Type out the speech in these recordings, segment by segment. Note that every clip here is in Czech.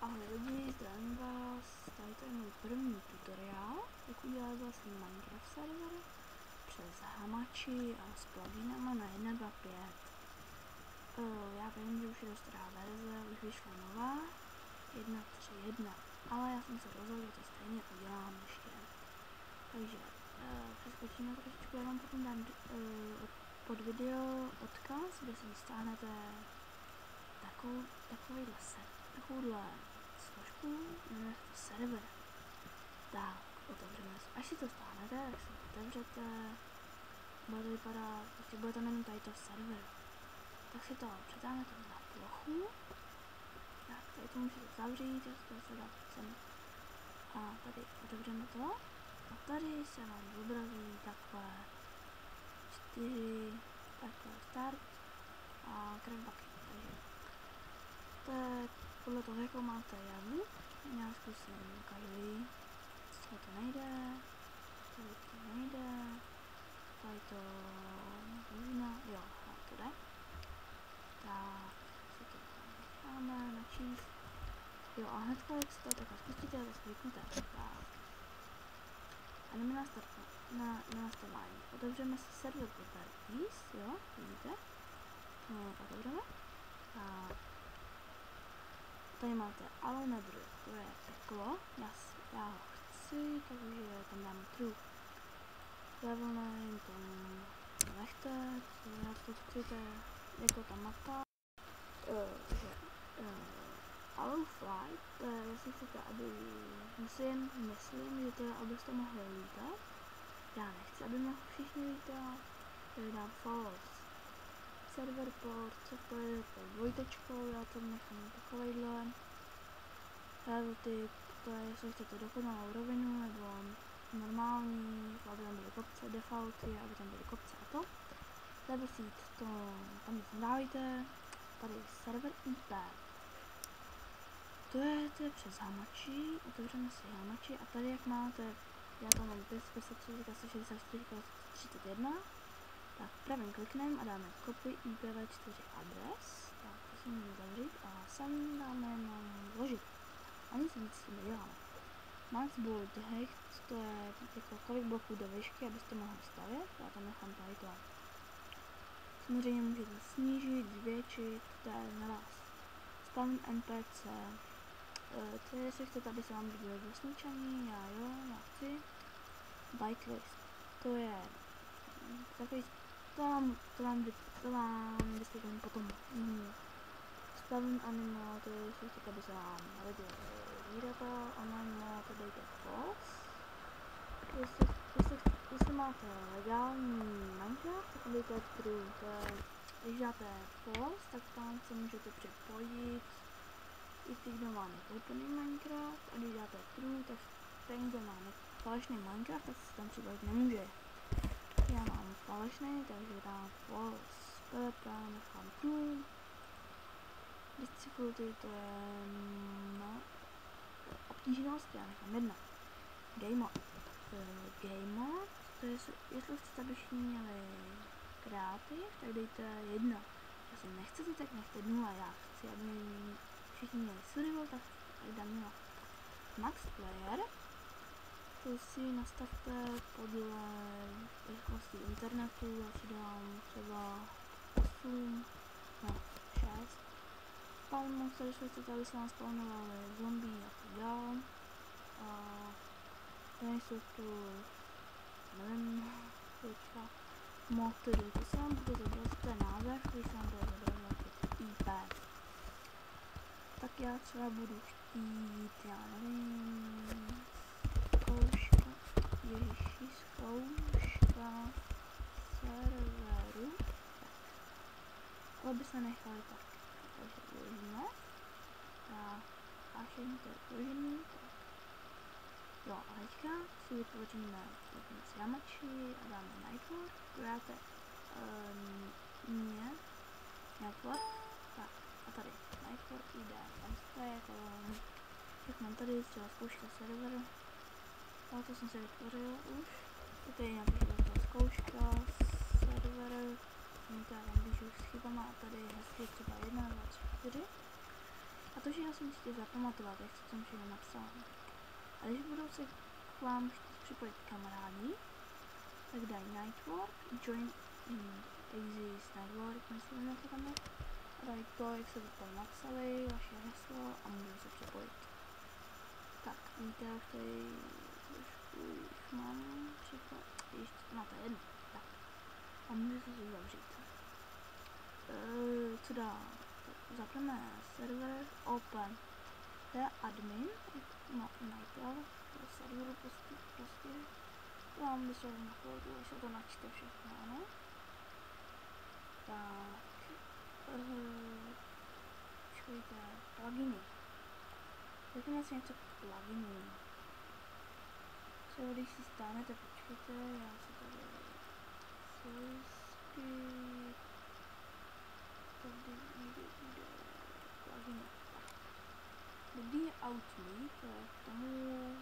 Ahoj lidi, zdravím vás, tady to je můj první tutoriál, jak udělat vlastně Minecraft server přes Hamachi a s pluginama na 1.2.5. Já vím, že už je dost stará verze, už vyšla nová 1.3.1, ale já jsem se rozhodl, že to stejně udělám ještě. Takže přeskočíme trošičku, já vám potom dám pod video odkaz, kde si stáhnete takovouhle složku, jmenuje se to server. Tak, otevřeme si. Až si to stáhnete, tak si otevřete, bude to vypadat, prostě bude to jenom tady to server. Tak si to přetáhnete na plochu, tak tady to můžete zavřít, já si to dát sem. A tady otevřeme to a tady se vám zobrazí takhle 4, takhle start a craft bucket. Takže to je podle toho, jakou máte javu. Já zkusím každý, co to nejde, tady to možná, jo, to jde. Tak si to necháme načíst. Jo, a hnedka, jak si to takhle spustíte, tak kliknete. Tak. A jdeme na nastavování. Otevřeme si server properties, jo, vidíte? No, otevřeme. A tady máte Allow Nether, to je peklo, já ho chci, takže tam dám true. Level name, tam nechte, já to chci, to je jako ta mapa. Allow Flight, to je, jestli chcete, aby, myslím, že to je, abyste mohli lítat. Já nechci, aby mohli všichni lítat, takže dám false. Server port, co to je dvojtečkou, já to nechám takovejhle. Level typ, to je, jestli chcete dokonalou rovinu, nebo normální, aby tam byly kopce, defaulty, aby tam byly kopce a to. Level seed, to tam nic nedávajte. Tady server IP. To je přes Hamachi, otevřeme si Hamachi a tady jak máte, já tam mám 564.161. Tak pravým klikneme a dáme copy IPv4 adres, tak to si můžeme zavřít a sem dáme jenom vložit. A nic víc s tím neděláme. Max board height, to je jako kolik bloků do výšky, abyste mohli stavět, já tam nechám tady to. Samozřejmě můžete snížit, zvětšit, to je na vás. Spawn NPC, to je, jestli chcete, aby se vám viděli vesničaní, já chci. Byte list, to je takový, to vám vysvětlím potom. Spawn animal, to je, jestli chcete, aby se vám viděli zvířata, online to dejte false. Jestli máte legální Minecraft, tak dejte true, to je, když dáte false, tak tam se můžete připojit i ty, kdo má nekoupený Minecraft, a když dáte true, tak ten, kdo má falešný Minecraft, tak se tam připojit nemůže. Já mám falešný, takže dám false, PvP nechám true. Difficulty, to je, no, obtížnost, já nechám 1. Game mode, to je, jestli chcete, aby všichni měli kreativ, tak dejte 1. Jestli nechcete, tak nechte 0, já chci, aby všichni měli survival, tak dám 0. Max player, to si nastavte podle rychlosti internetu, já si dám třeba 8, no 6. Spawn monster, jestli chcete, aby se vám spawnovaly zombie a tak dál. Nejsou tu, nevím, teďka motory, to se vám bude zobrazit, to je název, který se vám bude zobrazit IP. Tak já třeba budu chtít, já nevím, zkouška serveru, ale by se nechali tak, takže uložíme, tak a všechno to je uložený, tak. Jo, a teďka si vytvoříme z Hamachi a dáme Nightwork, dáte Nightwork, tak a tady Nightwork ID, to je jako, jak mám tady třeba zkouška server, ale to jsem si vytvořil už, tady napíšu zkouška server, já tam píšu s chybama a tady heslo třeba 1, 2, 3, 4. A to všechno si musíte zapamatovat, jak se tam všechno napsal. A když budou se k vám chtít připojit kamarádi, tak dají Nightwork, join in exist network, myslím, že to tam je. A dají to, jak se to tam napsali, vaše heslo a můžu se připojit. Tak, víte, já už tady trošku jich mám připojit, ještě, no to je jedno, tak. A můžu se to zavřít. Co dál? Zapneme server open. To je admin, majitel toho serveru prostě. To mám vysvětlit na chvilku, až se to načte všechno, ano. Tak, počkejte, pluginy. Řekněme si něco k pluginům. Co když si stánete, počkejte, já si tady tady jde pluginy. Dobrý Outlook, to je k tomu,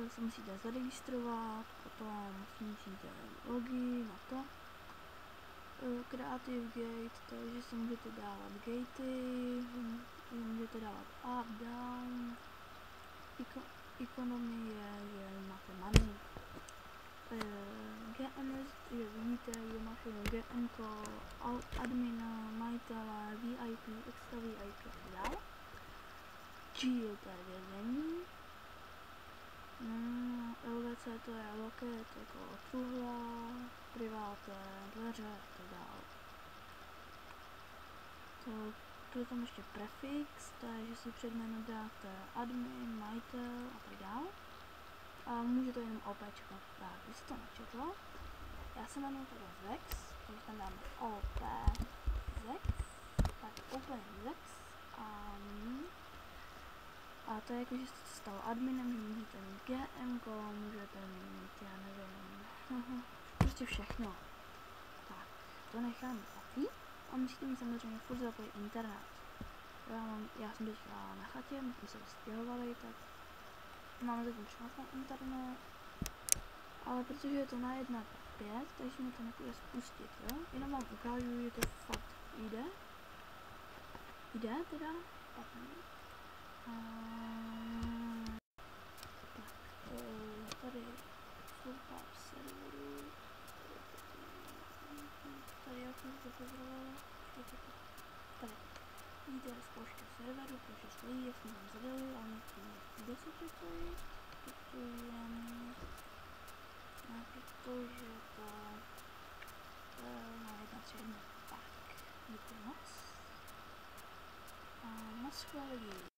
že se musíte zaregistrovat, potom si musíte login a to. Creative Gate, takže si můžete dávat gatey, můžete dávat up, down. Economy je, že máte money. GMS, že vidíte, že má všechno GM, admina, majitele, VIP, extra VIP a tak dále. G je tady vězení. LVC to je loket, jako truhla, priváte, dveře a tak dále. Tu je tam ještě prefix, takže si před jméno dáte admin, majitel a tak dále. A může to jenom OPčko. Tak, když se to načetlo, já se jmenuji teda Zex, takže tam dáme OP Zex, tak open Zex a to je jako, že jste se stal adminem, že můžete mít GM, můžete mít, já nevím, prostě všechno. Tak, to necháme taky a musíte mít samozřejmě furt zapojit internet. Já jsem teďka na chatě, my jsme se stěhovali, tak máme zatím špatný internet, ale protože je to na 1.5, takže mi to nepůjde spustit, jo? Jenom vám ukážu, že to fakt jde. Jde teda? Tak, tady služba v serveru. Tady já jsem to pozorovala. Tady. Jde zkouška serveru, protože stojí, jak jsme tam zadali, ale nechci se připojit, protože to na 1.3. Tak, děkuji moc. A na shledanou.